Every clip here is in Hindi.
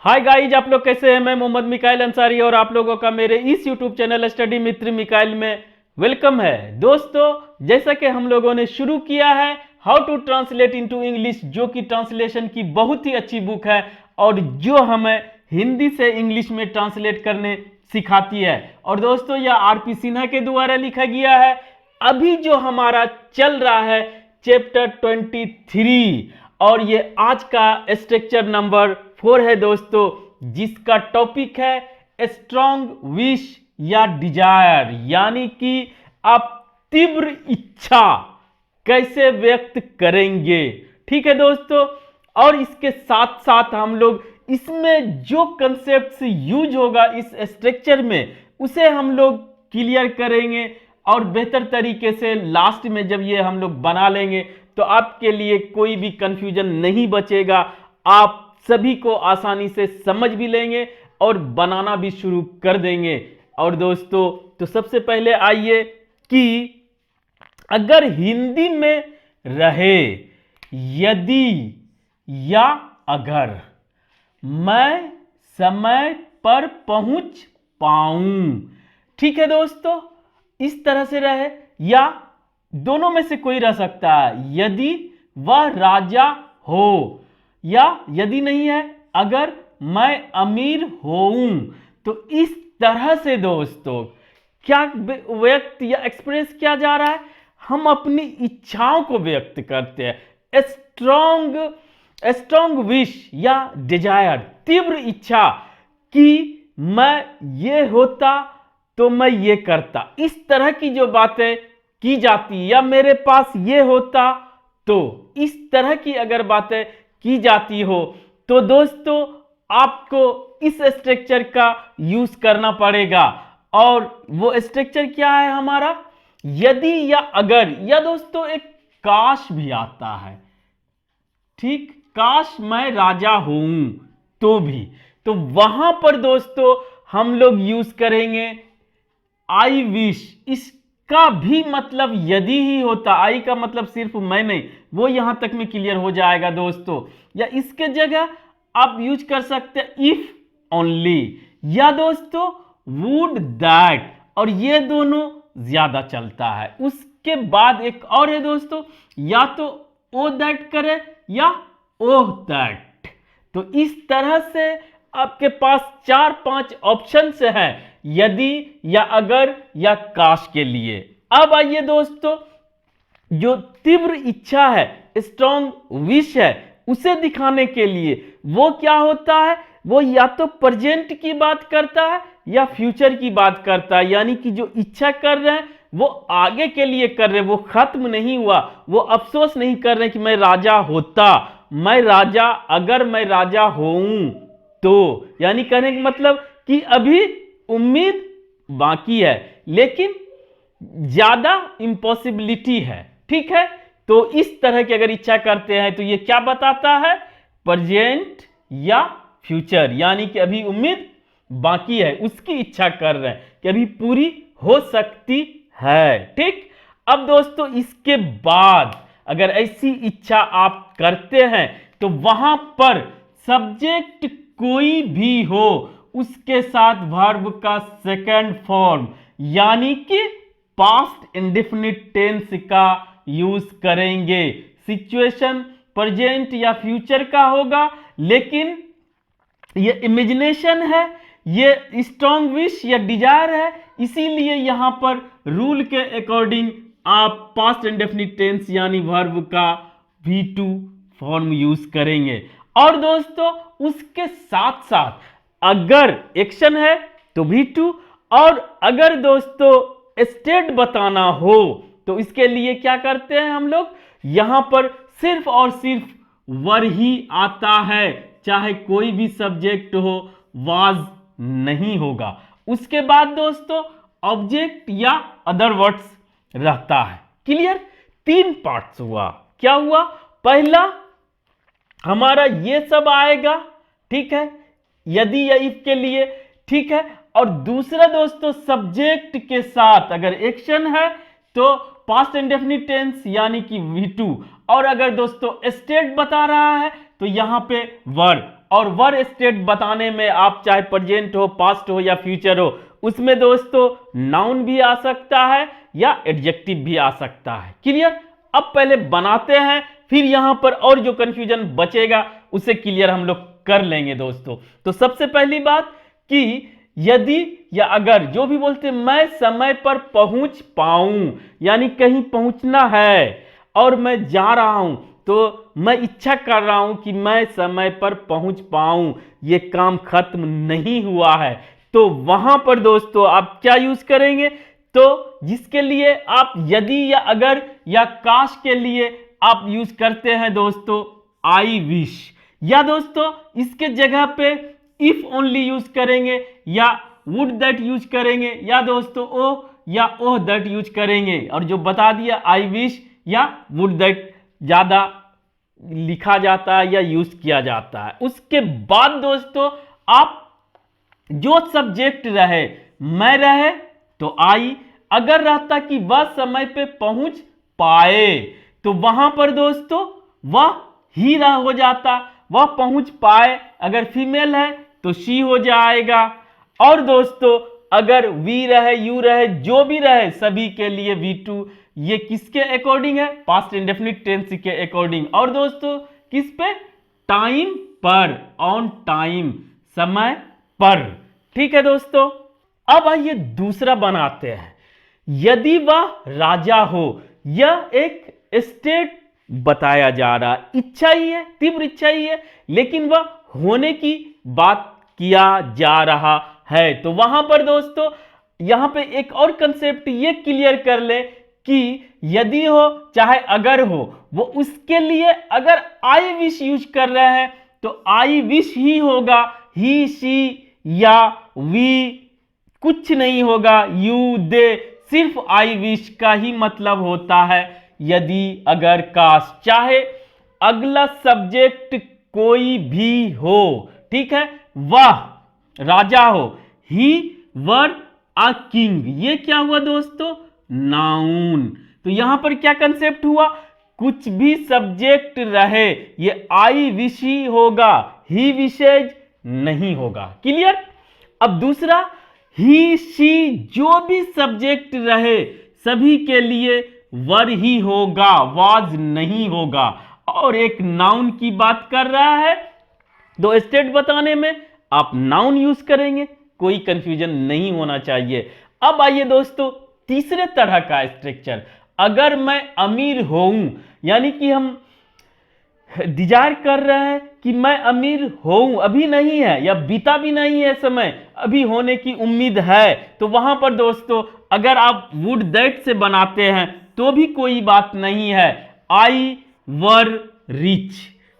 हाय गाइज, आप लोग कैसे हैं। मैं मोहम्मद मिकाइल अंसारी और आप लोगों का मेरे इस यूट्यूब चैनल स्टडी मित्र मिकाइल में वेलकम है। दोस्तों, जैसा कि हम लोगों ने शुरू किया है how to translate into English, जो कि ट्रांसलेशन की बहुत ही अच्छी बुक है और जो हमें हिंदी से इंग्लिश में ट्रांसलेट करने सिखाती है। और दोस्तों, यह आरपी सिन्हा के द्वारा लिखा गया है। अभी जो हमारा चल रहा है चैप्टर 23 और ये आज का स्ट्रक्चर नंबर 4 है दोस्तों, जिसका टॉपिक है स्ट्रॉन्ग विश या डिजायर, यानी कि आप तीव्र इच्छा कैसे व्यक्त करेंगे। ठीक है दोस्तों, और इसके साथ साथ हम लोग इसमें जो कंसेप्ट यूज होगा इस स्ट्रक्चर में उसे हम लोग क्लियर करेंगे और बेहतर तरीके से लास्ट में जब ये हम लोग बना लेंगे तो आपके लिए कोई भी कंफ्यूजन नहीं बचेगा। आप सभी को आसानी से समझ भी लेंगे और बनाना भी शुरू कर देंगे। और दोस्तों, तो सबसे पहले आइए कि अगर हिंदी में रहे यदि या अगर मैं समय पर पहुंच पाऊं, ठीक है दोस्तों, इस तरह से रहे या दोनों में से कोई रह सकता है। यदि वह राजा हो या यदि नहीं है अगर मैं अमीर होऊं, तो इस तरह से दोस्तों क्या व्यक्त या एक्सप्रेस किया जा रहा है, हम अपनी इच्छाओं को व्यक्त करते हैं। स्ट्रॉन्ग विश या डिजायर, तीव्र इच्छा कि मैं ये होता तो मैं ये करता, इस तरह की जो बातें की जाती, या मेरे पास ये होता तो, इस तरह की अगर बातें की जाती हो तो दोस्तों आपको इस स्ट्रक्चर का यूज करना पड़ेगा। और वो स्ट्रक्चर क्या है हमारा, यदि या अगर, या दोस्तों एक काश भी आता है। ठीक, काश मैं राजा हूं तो भी, तो वहां पर दोस्तों हम लोग यूज करेंगे आई विश। इसका भी मतलब यदि ही होता, आई का मतलब सिर्फ मैं नहीं, वो यहां तक में क्लियर हो जाएगा दोस्तों। या इसके जगह आप यूज कर सकते हैं इफ ओनली, या दोस्तों वुड दैट, और ये दोनों ज्यादा चलता है। उसके बाद एक और है दोस्तों, या तो ओ दैट करे या ओह दैट। तो इस तरह से आपके पास 4-5 ऑप्शन है यदि या अगर या काश के लिए। अब आइए दोस्तों, जो तीव्र इच्छा है, स्ट्रॉन्ग विश है, उसे दिखाने के लिए वो क्या होता है, वो या तो प्रेजेंट की बात करता है या फ्यूचर की बात करता है। यानी कि जो इच्छा कर रहे हैं वो आगे के लिए कर रहे हैं, वो खत्म नहीं हुआ, वो अफसोस नहीं कर रहे कि मैं राजा होता, मैं राजा, अगर मैं राजा होऊं तो, यानी कहने का मतलब कि अभी उम्मीद बाकी है लेकिन ज्यादा इंपॉसिबिलिटी है। ठीक है, तो इस तरह की अगर इच्छा करते हैं तो ये क्या बताता है, प्रेजेंट या फ्यूचर, यानी कि अभी उम्मीद बाकी है, उसकी इच्छा कर रहे हैं कि अभी पूरी हो सकती है। ठीक, अब दोस्तों इसके बाद अगर ऐसी इच्छा आप करते हैं तो वहां पर सब्जेक्ट कोई भी हो, उसके साथ वर्ब का सेकंड फॉर्म यानी कि पास्ट इंडेफिनिट टेंस का यूज करेंगे। सिचुएशन प्रेजेंट या फ्यूचर का होगा, लेकिन ये इमेजिनेशन है, ये स्ट्रॉन्ग विश या डिजायर है, इसीलिए यहां पर रूल के अकॉर्डिंग आप पास्ट इंडेफिनिट टेंस यानी वर्ब का V2 फॉर्म यूज करेंगे। और दोस्तों उसके साथ साथ अगर एक्शन है तो V2, और अगर दोस्तों स्टेट बताना हो तो इसके लिए क्या करते हैं हम लोग, यहां पर सिर्फ और सिर्फ वर ही आता है, चाहे कोई भी सब्जेक्ट हो, वाज नहीं होगा। उसके बाद दोस्तों ऑब्जेक्ट या अदर वर्ड्स रहता है। क्लियर, 3 पार्ट्स हुआ। क्या हुआ, पहला हमारा ये सब आएगा, ठीक है, यदि या इफ के लिए, ठीक है। और दूसरा दोस्तों सब्जेक्ट के साथ अगर एक्शन है तो पास्ट इंडेफिनिट टेंस यानी कि V2, और अगर दोस्तों स्टेट बता रहा है तो यहां पे वर्ब। और वर स्टेट बताने में आप चाहे प्रेजेंट हो, पास्ट हो या फ्यूचर हो, उसमें दोस्तों नाउन भी आ सकता है या एडजेक्टिव भी आ सकता है। क्लियर? अब पहले बनाते हैं, फिर यहां पर और जो कंफ्यूजन बचेगा उसे क्लियर हम लोग कर लेंगे दोस्तों। तो सबसे पहली बात कि यदि या अगर जो भी बोलते मैं समय पर पहुंच पाऊं, यानी कहीं पहुंचना है और मैं जा रहा हूं, तो मैं इच्छा कर रहा हूं कि मैं समय पर पहुंच पाऊं, ये काम खत्म नहीं हुआ है, तो वहां पर दोस्तों आप क्या यूज करेंगे? तो जिसके लिए आप यदि या अगर या काश के लिए आप यूज करते हैं दोस्तों आई विश, या दोस्तों इसके जगह पे इफ ओनली यूज करेंगे, या वुड दैट यूज करेंगे, या दोस्तों ओ या ओह दैट यूज करेंगे। और जो बता दिया आई विश या वुड दैट ज्यादा लिखा जाता है या यूज किया जाता है। उसके बाद दोस्तों आप जो सब्जेक्ट रहे, मैं रहे तो आई, अगर रहता कि वह समय पे पहुंच पाए तो वहां पर दोस्तों वह ही हो जाता, वह पहुंच पाए। अगर फीमेल है तो शी हो जाएगा। और दोस्तों अगर वी रहे, यू रहे, जो भी रहे, सभी के लिए V2। ये किसके अकॉर्डिंग है? पास्ट इंडेफिनिट टेंस के अकॉर्डिंग। और दोस्तों किस पे? टाइम पर, ऑन टाइम, समय पर। ठीक है दोस्तों, अब आइए दूसरा बनाते हैं। यदि वह राजा हो, यह एक स्टेट बताया जा रहा है, इच्छा ही है, तीव्र इच्छा ही है, लेकिन वह होने की बात किया जा रहा है। तो वहां पर दोस्तों यहां पे एक और कंसेप्ट ये क्लियर कर ले कि यदि हो चाहे अगर हो, वो उसके लिए अगर आई विश यूज कर रहे हैं तो आई विश ही होगा, ही, शी या वी कुछ नहीं होगा, यू, दे, सिर्फ आई विश का ही मतलब होता है। यदि अगर काश, चाहे अगला सब्जेक्ट कोई भी हो, ठीक है, वह राजा हो, ही वर अ किंग, ये क्या हुआ दोस्तों? नाउन। तो यहां पर क्या कंसेप्ट हुआ? कुछ भी सब्जेक्ट रहे ये आई विश ही होगा, ही विशेज नहीं होगा। क्लियर? अब दूसरा, ही, शी, जो भी सब्जेक्ट रहे सभी के लिए वर ही होगा, वाज नहीं होगा। और एक नाउन की बात कर रहा है, दो स्टेट बताने में आप नाउन यूज करेंगे, कोई कंफ्यूजन नहीं होना चाहिए। अब आइए दोस्तों तीसरे तरह का स्ट्रक्चर। अगर मैं अमीर होऊं, यानी कि हम डिजायर कर रहे हैं कि मैं अमीर होऊं, अभी नहीं है या बीता भी नहीं है समय, अभी होने की उम्मीद है, तो वहां पर दोस्तों अगर आप वुड दैट से बनाते हैं तो भी कोई बात नहीं है। आई वर रिच,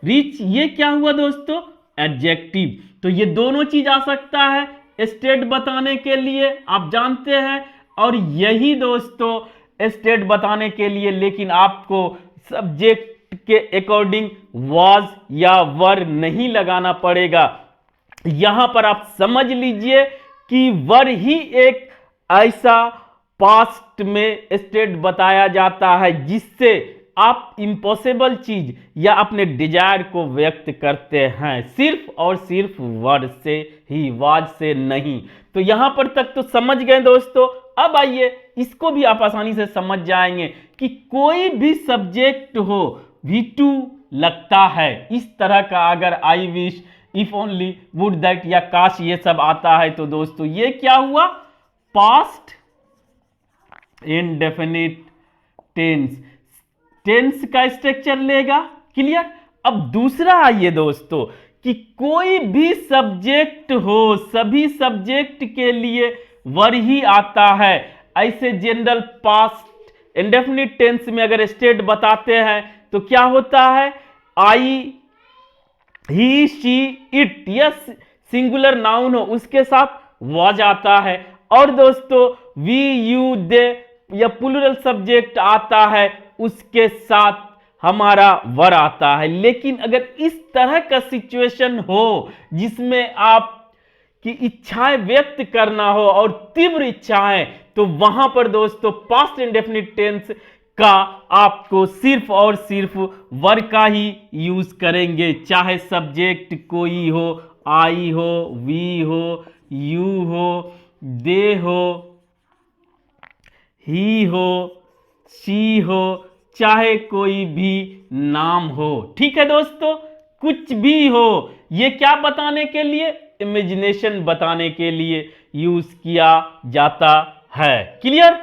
रिच ये क्या हुआ दोस्तों? एडजेक्टिव। तो ये दोनों चीज आ सकता है स्टेट बताने के लिए, आप जानते हैं, और यही दोस्तों स्टेट बताने के लिए, लेकिन आपको सब्जेक्ट के अकॉर्डिंग वाज या वर नहीं लगाना पड़ेगा। यहां पर आप समझ लीजिए कि वर ही एक ऐसा पास्ट में स्टेट बताया जाता है जिससे आप इम्पॉसिबल चीज या अपने डिजायर को व्यक्त करते हैं, सिर्फ और सिर्फ वर से ही, वाज से नहीं। तो यहां पर तक तो समझ गए दोस्तों। अब आइए इसको भी आप आसानी से समझ जाएंगे कि कोई भी सब्जेक्ट हो V2 लगता है, इस तरह का अगर I wish, if only, would that या काश ये सब आता है तो दोस्तों ये क्या हुआ? पास्ट इंडेफिनिट टेंस, टेंस का स्ट्रक्चर लेगा। क्लियर? अब दूसरा आइए दोस्तों कि कोई भी सब्जेक्ट हो, सभी सब्जेक्ट के लिए वर ही आता है। ऐसे जनरल पास्ट इंडेफिनिट टेंस में अगर स्टेट बताते हैं तो क्या होता है? I, he, she, it, yes singular noun हो उसके साथ वाज आता है। और दोस्तों वी, यू, दे या प्लूरल सब्जेक्ट आता है उसके साथ हमारा वर आता है। लेकिन अगर इस तरह का सिचुएशन हो जिसमें आप की इच्छाएं व्यक्त करना हो और तीव्र इच्छाएं, तो वहां पर दोस्तों पास्ट इंडेफिनिट टेंस का आपको सिर्फ और सिर्फ वर का ही यूज करेंगे, चाहे सब्जेक्ट कोई हो, आई हो, वी हो, यू हो, दे हो, ही हो, शी हो, चाहे कोई भी नाम हो। ठीक है दोस्तों, कुछ भी हो, ये क्या बताने के लिए, इमेजिनेशन बताने के लिए यूज किया जाता है। क्लियर।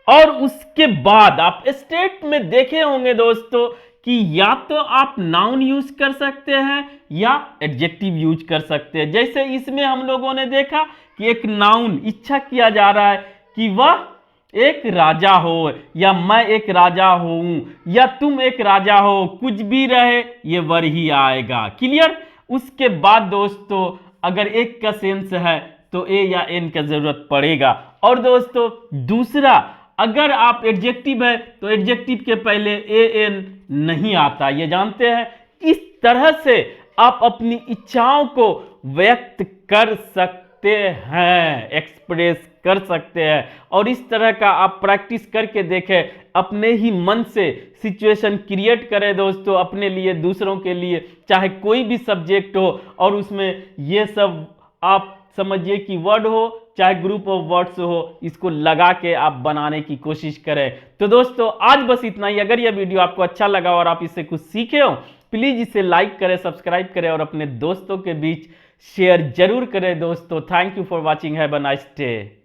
और उसके बाद आप स्टेट में देखे होंगे दोस्तों कि या तो आप नाउन यूज कर सकते हैं या एडजेक्टिव यूज कर सकते हैं। जैसे इसमें हम लोगों ने देखा कि एक नाउन इच्छा किया जा रहा है कि वह एक राजा हो, या मैं एक राजा हूं, या तुम एक राजा हो, कुछ भी रहे ये वर ही आएगा। क्लियर। उसके बाद दोस्तों अगर एक का सेंस है तो ए या एन का जरूरत पड़ेगा। और दोस्तों दूसरा, अगर आप एडजेक्टिव है तो एडजेक्टिव के पहले ए एन नहीं आता, ये जानते हैं। इस तरह से आप अपनी इच्छाओं को व्यक्त कर सकते हैं, एक्सप्रेस कर सकते हैं। और इस तरह का आप प्रैक्टिस करके देखें, अपने ही मन से सिचुएशन क्रिएट करें दोस्तों, अपने लिए, दूसरों के लिए, चाहे कोई भी सब्जेक्ट हो, और उसमें ये सब आप समझिए कि वर्ड हो चाहे ग्रुप ऑफ वर्ड्स हो, इसको लगा के आप बनाने की कोशिश करें। तो दोस्तों आज बस इतना ही। अगर यह वीडियो आपको अच्छा लगा और आप इससे कुछ सीखे हो, प्लीज इसे लाइक करें, सब्सक्राइब करें और अपने दोस्तों के बीच शेयर जरूर करें दोस्तों। Thank you for watching, have a nice day.